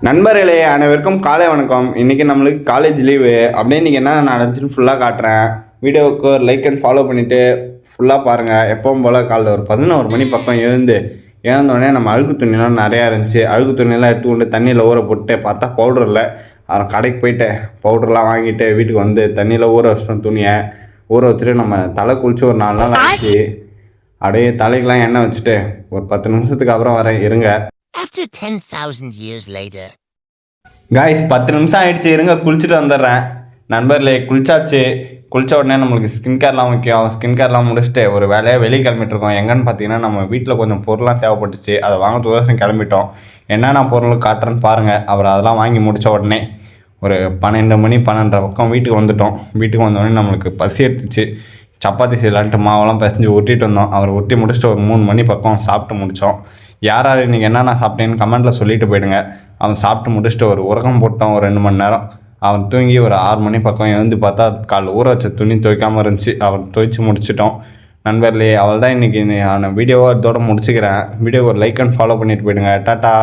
நண்பர்களே அனைவருக்கும் காலை வணக்கம். இன்றைக்கி நம்மளுக்கு காலேஜ் லீவு. அப்படியே இன்றைக்கி என்ன நடந்துச்சுன்னு ஃபுல்லாக காட்டுறேன். வீடியோவுக்கு ஒரு லைக் அண்ட் ஃபாலோ பண்ணிவிட்டு ஃபுல்லாக பாருங்கள். எப்பவும் போல் காலைல ஒரு 11 மணி பக்கம் எழுந்தோடனே நம்ம அழுக்கு துணிலாம் நிறையா இருந்துச்சு. அழுக்கு துணியெல்லாம் எடுத்துக்கொண்டு தண்ணியில் ஊற போட்டு பார்த்தா பவுடர் இல்லை. அப்புறம் கடைக்கு போயிட்டு பவுடர்லாம் வாங்கிட்டு வீட்டுக்கு வந்து தண்ணியில் ஊற வச்சிட்டோம். துணியை ஊற வச்சுட்டு நம்ம தலை குளிச்சு ஒரு 4 நாள் ஆச்சு. அப்படியே தலைக்கெலாம் எண்ணெய் வச்சுட்டு ஒரு 10 நிமிஷத்துக்கு அப்புறம் வரேன், இருங்க. After 10,000 years later. காய்ஸ் 10 நிமிஷம் ஆகிடுச்சு, இருங்க குளிச்சுட்டு வந்துடுறேன். நண்பர்களே குளிச்சாச்சு. குளித்த உடனே நம்மளுக்கு ஸ்கின் கேர்லாம் முக்கியம். ஸ்கின் கேர்லாம் முடிச்சுட்டு ஒரு வேலையாக வெளியே கிளம்பிட்டுருக்கோம். எங்கன்னு பார்த்தீங்கன்னா நம்ம வீட்டில் கொஞ்சம் பொருள்லாம் தேவைப்பட்டுச்சு. அதை வாங்க கிளம்பிட்டோம். என்னென்ன பொருள் காட்டுறேன்னு பாருங்கள். அப்புறம் அதெல்லாம் வாங்கி முடித்த உடனே ஒரு 12 மணி 12:30 பக்கம் வீட்டுக்கு வந்துட்டோம். வீட்டுக்கு வந்தோடனே நம்மளுக்கு பசி எடுத்துச்சு. சப்பாத்தி செய்யலான்ட்டு மாவெல்லாம் பிசைஞ்சு ஒட்டிட்டு வந்தோம். அவர் ஒட்டி முடிச்சுட்டு ஒரு 3 மணி பக்கம் சாப்பிட்டு முடித்தோம். யார் இன்றைக்கி என்னென்ன சாப்பிட்டேன்னு கமெண்ட்டில் சொல்லிட்டு போயிடுங்க. அவன் சாப்பிட்டு முடிச்சுட்டு ஒரு உறக்கம் போட்டோம் ஒரு 2 மணி நேரம். அவன் தூங்கி ஒரு 6 மணி பக்கம் எழுந்து பார்த்தா காலைல ஊற வச்ச துணி துவைக்காமல் இருந்துச்சு. அவன் துவைச்சி முடிச்சிட்டோம். நண்பர்களே அவள் தான் இன்றைக்கி நான் வீடியோவை இதோட முடிச்சுக்கிறேன். வீடியோவை ஒரு லைக் அண்ட் ஃபாலோ பண்ணிட்டு போயிடுங்க. டாட்டா.